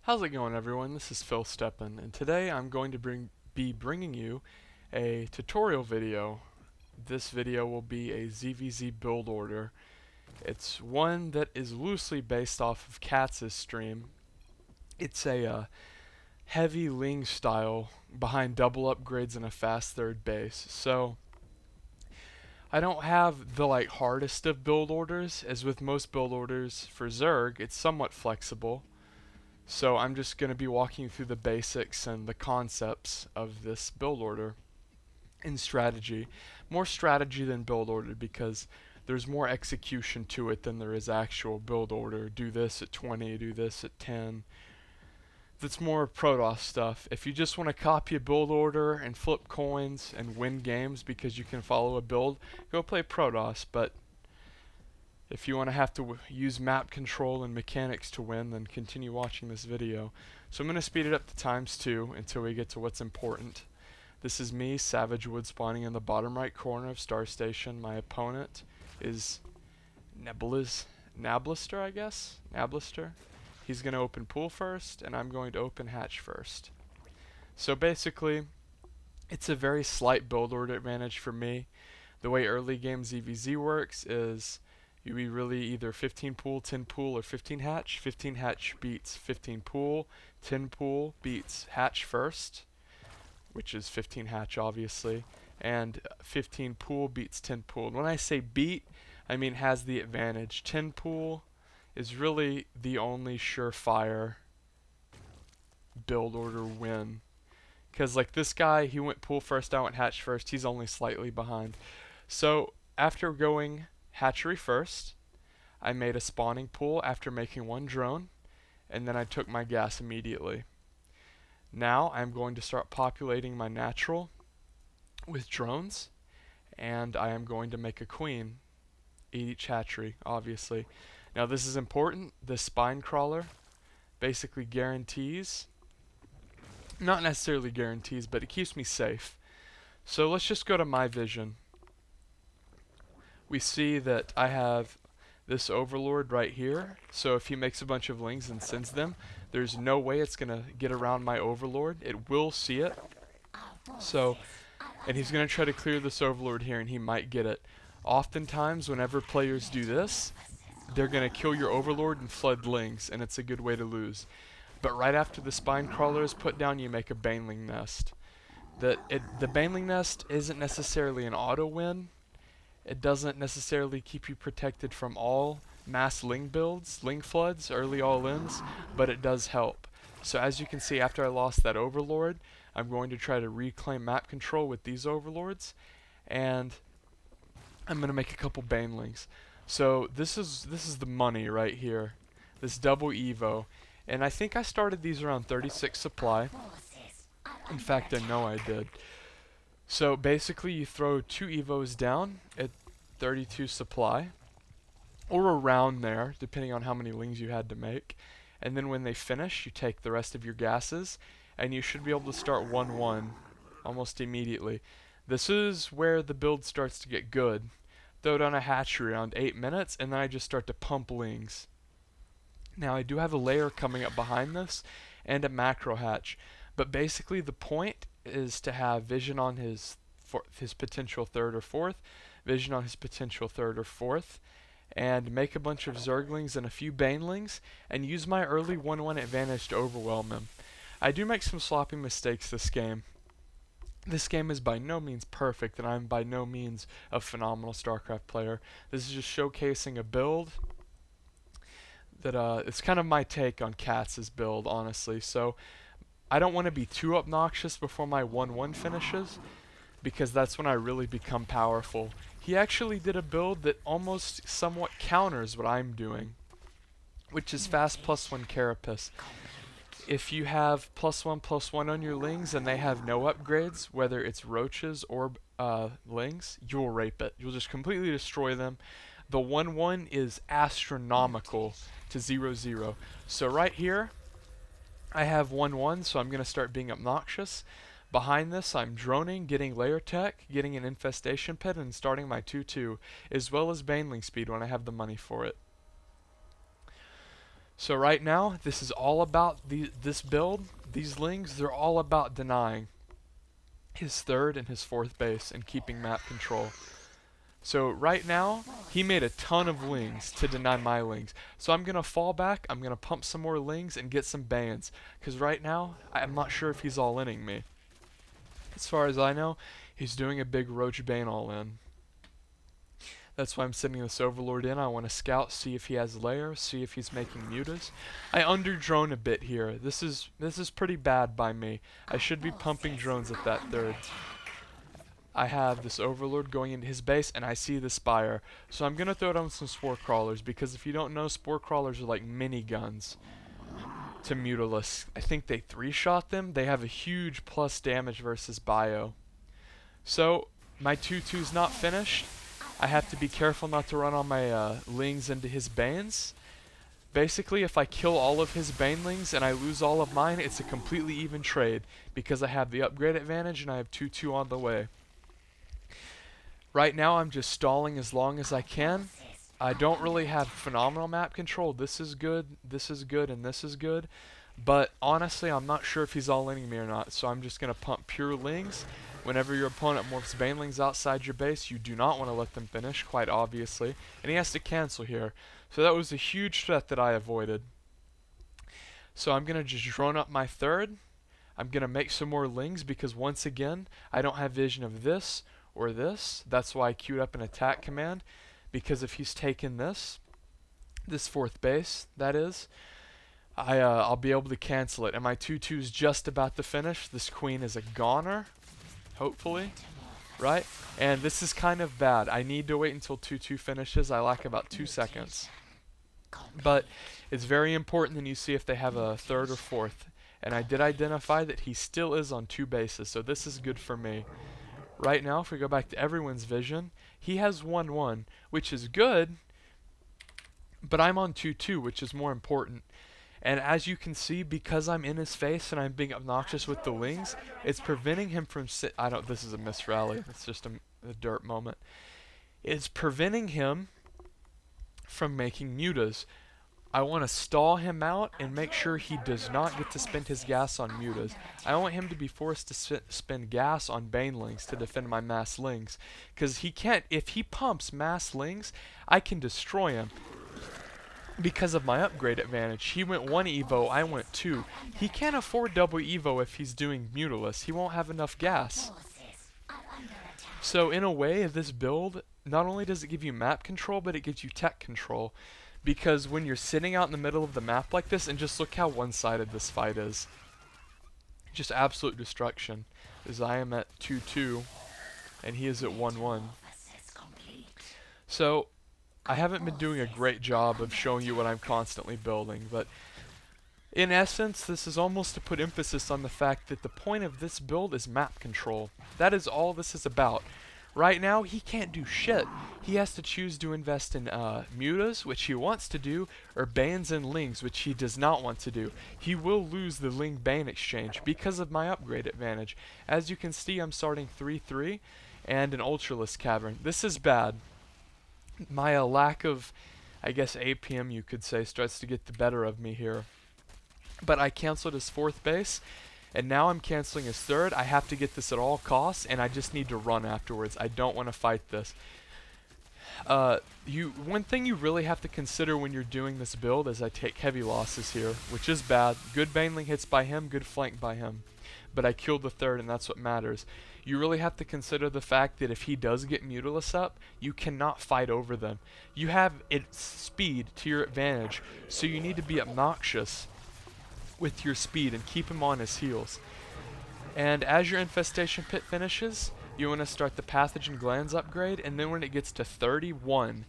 How's it going, everyone? This is Phil Steppen, and today I'm going to be bringing you a tutorial video. This video will be a ZvZ build order. It's one that is loosely based off of Katz's stream. It's a heavy ling style behind double upgrades and a fast third base. So I don't have the hardest of build orders. As with most build orders for Zerg, it's somewhat flexible. So I'm just going to be walking you through the basics and the concepts of this build order and strategy. More strategy than build order because there's more execution to it than there is actual build order. Do this at 20, do this at 10. That's more Protoss stuff. If you just want to copy a build order and flip coins and win games because you can follow a build, go play Protoss. But if you want to have to use map control and mechanics to win, then continue watching this video. So I'm going to speed it up to ×2 until we get to what's important. This is me, Savage Wood, spawning in the bottom right corner of Star Station. My opponent is Nablister, I guess? Nablister. He's going to open pool first, and I'm going to open hatch first. So basically, it's a very slight build order advantage for me. The way early game ZvZ works is you really either 15 pool, 10 pool, or 15 hatch. 15 hatch beats 15 pool. 10 pool beats hatch first, which is 15 hatch obviously. And 15 pool beats 10 pool. And when I say beat, I mean has the advantage. 10 pool is really the only surefire build order win. Because like this guy, he went pool first, I went hatch first. He's only slightly behind. So after going hatchery first, I made a spawning pool after making one drone, and then I took my gas immediately. Now I'm going to start populating my natural with drones, and I am going to make a queen each hatchery, obviously. Now this is important. The spine crawler basically guarantees, not necessarily guarantees, but it keeps me safe. So let's just go to my vision. We see that I have this overlord right here. So if he makes a bunch of lings and sends them, there's no way it's going to get around my overlord. It will see it. So, and he's going to try to clear this overlord here, and he might get it. Oftentimes, whenever players do this, they're going to kill your overlord and flood lings, and it's a good way to lose. But right after the spine crawler is put down, you make a baneling nest. The baneling nest isn't necessarily an auto win. It doesn't necessarily keep you protected from all mass ling builds, ling floods, early all-ins, but it does help. So as you can see, after I lost that overlord, I'm going to try to reclaim map control with these overlords, and I'm going to make a couple banelings. So this is the money right here, this double evo, and I think I started these around 36 supply. In fact, I know I did. So basically you throw 2 evos down at 32 supply, or around there, depending on how many lings you had to make. And then when they finish, you take the rest of your gases, and you should be able to start 1-1 almost immediately. This is where the build starts to get good. Throw down a hatchery around 8 minutes, and then I just start to pump lings. Now I do have a lair coming up behind this, and a macro hatch. But basically the point is to have vision on his potential third or fourth, vision on his potential third or fourth, and make a bunch of zerglings and a few banelings, and use my early 1-1 advantage to overwhelm him. I do make some sloppy mistakes this game. This game is by no means perfect, and I'm by no means a phenomenal StarCraft player. This is just showcasing a build that it's kind of my take on Katz's build, honestly. So I don't want to be too obnoxious before my 1-1 finishes, because that's when I really become powerful. He actually did a build that almost somewhat counters what I'm doing, which is fast +1 carapace. If you have +1/+1 on your lings and they have no upgrades, whether it's roaches or lings, you'll rape it. You'll just completely destroy them. The 1-1 is astronomical to 0-0. So right here, I have 1-1, so I'm going to start being obnoxious. Behind this, I'm droning, getting lair tech, getting an infestation pit, and starting my 2-2, as well as baneling speed when I have the money for it. So right now, this is all about this build. These lings, they're all about denying his third and his fourth base and keeping map control. So right now, he made a ton of lings to deny my lings. So I'm going to fall back, I'm going to pump some more lings and get some banes. Because right now, I'm not sure if he's all-inning me. As far as I know, he's doing a big roach bane all-in. That's why I'm sending this overlord in. I want to scout, see if he has lair, see if he's making mutas. I under-drone a bit here. This is pretty bad by me. I should be pumping drones at that third. I have this overlord going into his base, and I see the spire. So I'm going to throw down some spore crawlers, because if you don't know, spore crawlers are like mini guns to mutalist. I think they 3-shot them. They have a huge plus damage versus bio. So my 2-2's not finished. I have to be careful not to run all my lings into his banes. Basically, if I kill all of his banelings and I lose all of mine, it's a completely even trade, because I have the upgrade advantage and I have 2-2 on the way. Right now I'm just stalling as long as I can. I don't really have phenomenal map control. This is good, and this is good. But honestly, I'm not sure if he's all-inning me or not, so I'm just going to pump pure lings. Whenever your opponent morphs banelings outside your base, you do not want to let them finish, quite obviously. And he has to cancel here. So that was a huge threat that I avoided. So I'm going to just drone up my third. I'm going to make some more lings, because once again, I don't have vision of this or this. That's why I queued up an attack command, because if he's taken this fourth base, that is, I'll be able to cancel it. And my 2-2's just about to finish. This queen is a goner, hopefully, right? And this is kind of bad. I need to wait until 2-2 finishes. I lack about 2 seconds. But it's very important that you see if they have a third or fourth. And I did identify that he still is on 2 bases, so this is good for me. Right now, if we go back to everyone's vision, he has 1-1, which is good, but I'm on 2-2, which is more important. And as you can see, because I'm in his face and I'm being obnoxious with the lings, it's preventing him from this is a misrally. It's just a dirt moment. It's preventing him from making mutas. I want to stall him out and make sure he does not get to spend his gas on mutas. I want him to be forced to spend gas on banelings to defend my mass lings. Because he can't, if he pumps mass lings, I can destroy him. Because of my upgrade advantage. He went 1 evo, I went 2. He can't afford double evo if he's doing mutalist. He won't have enough gas. So in a way, this build, not only does it give you map control, but it gives you tech control. Because when you're sitting out in the middle of the map like this, and just look how one-sided this fight is. Just absolute destruction. As I am at 2-2, and he is at 1-1. So, I haven't been doing a great job of showing you what I'm constantly building, but in essence, this is almost to put emphasis on the fact that the point of this build is map control. That is all this is about. Right now, he can't do shit. He has to choose to invest in mutas, which he wants to do, or banes and lings, which he does not want to do. He will lose the ling-bane exchange because of my upgrade advantage. As you can see, I'm starting 3-3 and an ultralist cavern. This is bad. My lack of, I guess, APM, you could say, starts to get the better of me here. But I canceled his fourth base, and now I'm canceling his third. I have to get this at all costs, and I just need to run afterwards. I don't want to fight this. One thing you really have to consider when you're doing this build is I take heavy losses here, which is bad. Good baneling hits by him, good flank by him. But I killed the third, and that's what matters. You really have to consider the fact that if he does get Mutalist up, you cannot fight over them. You have its speed to your advantage, so you need to be obnoxious with your speed and keep him on his heels. And as your infestation pit finishes, you want to start the pathogen glands upgrade, and then when it gets to 31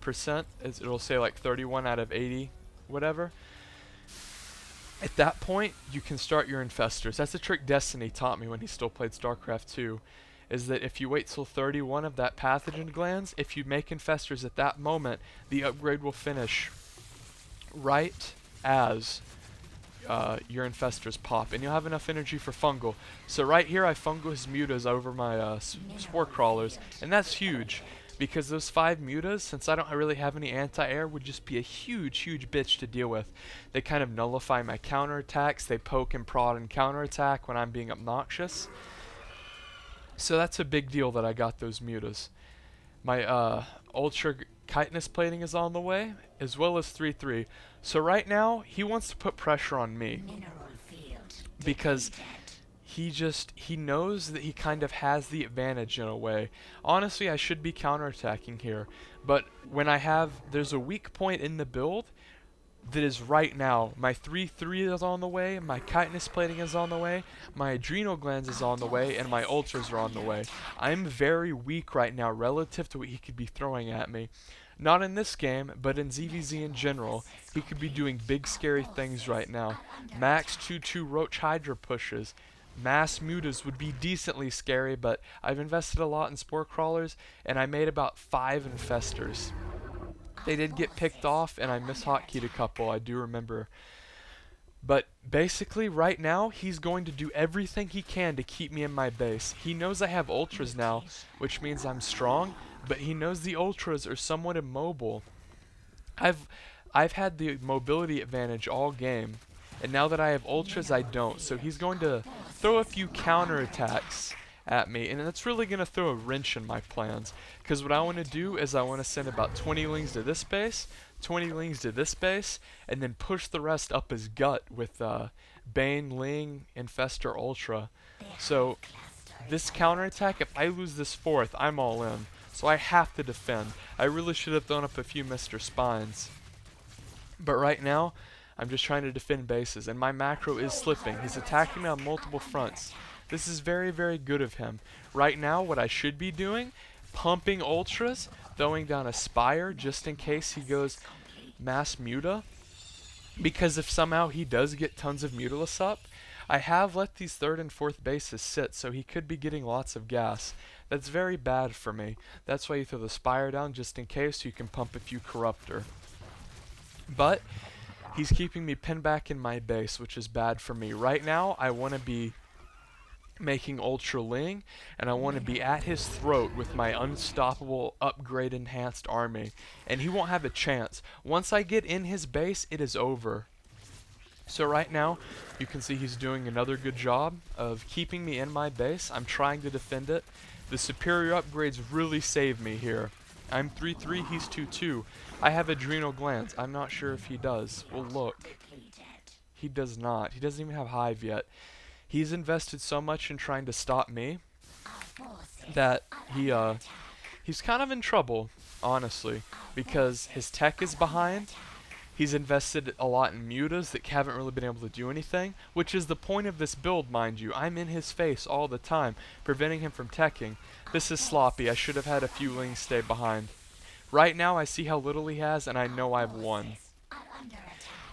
percent, it'll say like 31 out of 80, whatever. At that point, you can start your infestors. That's a trick Destiny taught me when he still played StarCraft 2, is that if you wait till 31 of that pathogen glands, if you make infestors at that moment, the upgrade will finish right as your infestors pop, and you'll have enough energy for fungal. So right here I fungal his mutas over my spore crawlers, and that's huge. because those 5 mutas, since I don't really have any anti-air, would just be a huge bitch to deal with. They kind of nullify my counterattacks, they poke and prod and counterattack when I'm being obnoxious. So that's a big deal that I got those mutas. My ultra chitinous plating is on the way, as well as 3-3. So right now, he wants to put pressure on me, because he knows that he kind of has the advantage in a way. Honestly, I should be counterattacking here, but when there's a weak point in the build that is right now. My 3-3 is on the way, my chitinous plating is on the way, my adrenal glands is on the way, and my ultras are on the way. I'm very weak right now relative to what he could be throwing at me. Not in this game, but in ZvZ in general. He could be doing big scary things right now. Max 2-2 roach hydra pushes. Mass mutas would be decently scary, but I've invested a lot in spore crawlers, and I made about 5 infestors. They did get picked off, and I mishotKeyed a couple, I do remember. But basically, right now, he's going to do everything he can to keep me in my base. He knows I have ultras now, which means I'm strong, but he knows the ultras are somewhat immobile. I've had the mobility advantage all game, and now that I have ultras, I don't. So he's going to throw a few counterattacks at me, and that's really going to throw a wrench in my plans, because what I want to do is I want to send about 20 lings to this base, 20 lings to this base, and then push the rest up his gut with bane, ling, infestor, ultra. So this counterattack, if I lose this 4th, I'm all in. So I have to defend. I really should have thrown up a few Mr. Spines. But right now, I'm just trying to defend bases, and my macro is slipping. He's attacking me on multiple fronts. This is very good of him. Right now, what I should be doing, pumping ultras, throwing down a spire just in case he goes mass muta. Because if somehow he does get tons of mutilus up, I have let these 3rd and 4th bases sit, so he could be getting lots of gas. That's very bad for me. That's why you throw the spire down just in case, so you can pump a few corruptor. But he's keeping me pinned back in my base, which is bad for me. Right now, I want to be making ultra ling, and I want to be at his throat with my unstoppable upgrade enhanced army, and he won't have a chance. Once I get in his base, it is over. So right now you can see he's doing another good job of keeping me in my base. I'm trying to defend it. The superior upgrades really save me here. I'm 3-3, he's 2-2. I have adrenal glands. I'm not sure if he does. Well, look, he does not. He doesn't even have hive yet. He's invested so much in trying to stop me that he's kind of in trouble, honestly, because his tech is behind. He's invested a lot in mutas that haven't really been able to do anything, which is the point of this build, mind you. I'm in his face all the time, preventing him from teching. This is sloppy. I should have had a few lings stay behind. Right now, I see how little he has, and I know I've won.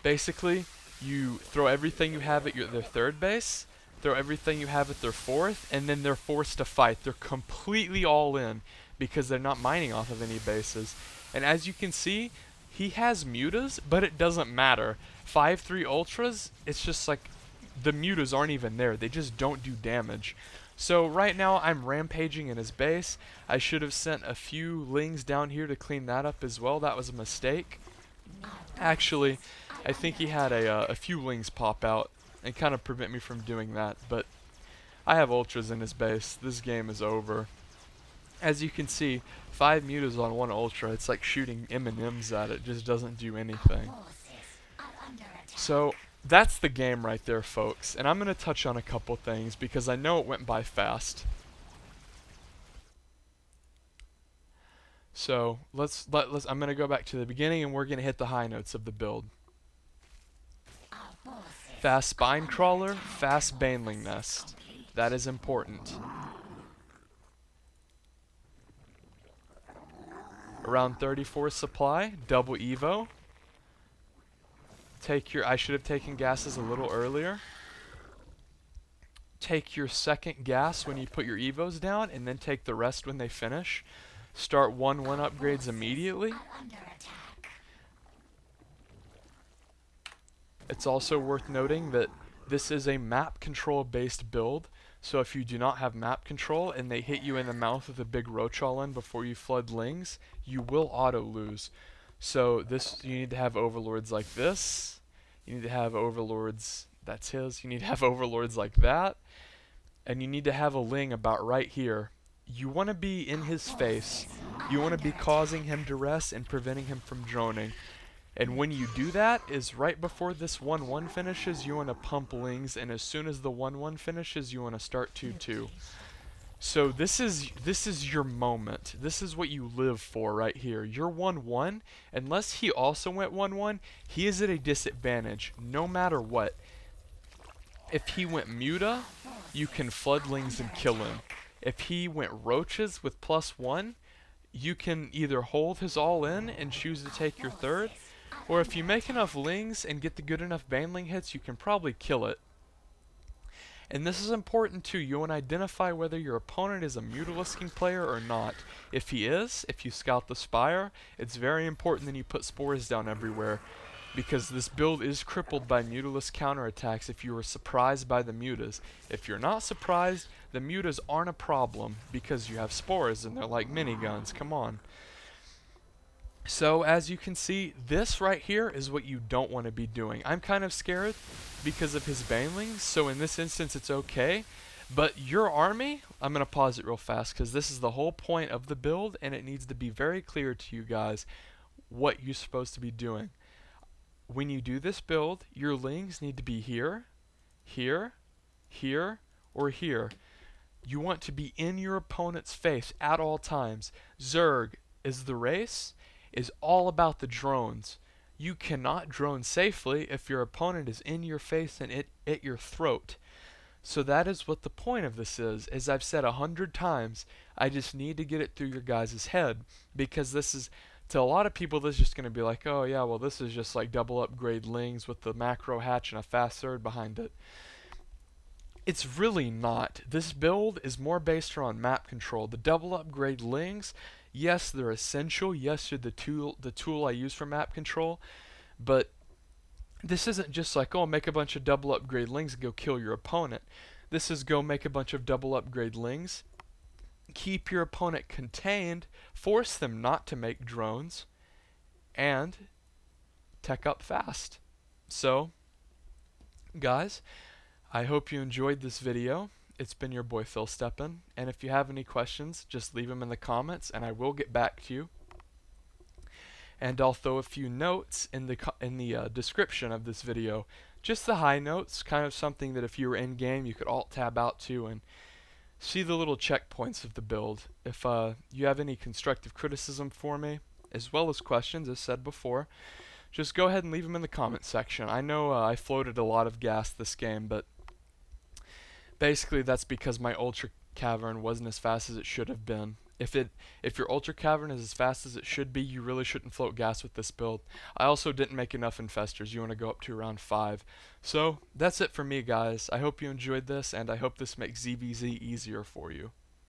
Basically, you throw everything you have at their 3rd base, throw everything you have at their 4th, and then they're forced to fight. They're completely all in because they're not mining off of any bases. And as you can see, he has mutas, but it doesn't matter. 5-3 ultras, it's just like the mutas aren't even there. They just don't do damage. So right now I'm rampaging in his base. I should have sent a few lings down here to clean that up as well. That was a mistake. Actually, I think he had a few lings pop out and kind of prevent me from doing that, but I have ultras in his base. This game is over. As you can see, 5 mutas on 1 ultra. It's like shooting M&Ms at it. Just doesn't do anything. So that's the game right there, folks. And I'm going to touch on a couple things because I know it went by fast. So I'm going to go back to the beginning, and we're going to hit the high notes of the build. Fast spine crawler, fast baneling nest. That is important. Around 34 supply, double evo. I should have taken gases a little earlier. Take your 2nd gas when you put your evos down, and then take the rest when they finish. Start 1-1 upgrades immediately. It's also worth noting that This is a map control based build, so if you do not have map control and they hit you in the mouth with a big roach all in before you flood lings, you will auto lose. So you need to have overlords like this, you need to have overlords, that's his, you need to have overlords like that, and you need to have a ling about right here. You want to be in his face, you want to be causing him duress and preventing him from droning. And when you do that is right before this 1-1 finishes, you want to pump lings, and as soon as the 1-1 finishes, you want to start 2-2. So this is your moment. This is what you live for right here. You're 1-1. Unless he also went 1-1, he is at a disadvantage no matter what. If he went muta, you can flood lings and kill him. If he went roaches with +1, you can either hold his all in and choose to take your third, or if you make enough lings and get the good enough baneling hits, you can probably kill it. And this is important too. You want to identify whether your opponent is a mutalisking player or not. If he is, if you scout the spire, it's very important that you put spores down everywhere, because this build is crippled by mutalisk counterattacks if you are surprised by the mutas. If you're not surprised, the mutas aren't a problem because you have spores and they're like miniguns. Come on. So as you can see, this right here is what you don't want to be doing. I'm kind of scared because of his banelings, so in this instance it's okay. But your army, I'm going to pause it real fast because this is the whole point of the build and it needs to be very clear to you guys what you're supposed to be doing. When you do this build, your lings need to be here, here, here, or here. You want to be in your opponent's face at all times. Zerg is the race, is all about the drones. You cannot drone safely if your opponent is in your face and at your throat. So that is what the point of this is. As I've said 100 times, I just need to get it through your guys' head, because this is, to a lot of people, this is just going to be like, oh yeah, well this is just like double upgrade lings with the macro hatch and a fast third behind it. It's really not. This build is more based around map control. The double upgrade lings, yes, they're essential. Yes, they're the tool I use for map control. But this isn't just like, oh, make a bunch of double upgrade lings and go kill your opponent. This is go make a bunch of double upgrade lings, keep your opponent contained, force them not to make drones, and tech up fast. So, guys, I hope you enjoyed this video. It's been your boy Phil Steppen, and if you have any questions, just leave them in the comments and I will get back to you. And I'll throw a few notes in the description of this video. Just the high notes, kind of something that if you were in game you could alt-tab out to and see the little checkpoints of the build. If you have any constructive criticism for me, as well as questions, as said before, just go ahead and leave them in the comment section. I know I floated a lot of gas this game, but basically that's because my ultra cavern wasn't as fast as it should have been. If your ultra cavern is as fast as it should be, you really shouldn't float gas with this build. I also didn't make enough infestors. You want to go up to around 5. So that's it for me, guys. I hope you enjoyed this, and I hope this makes ZvZ easier for you.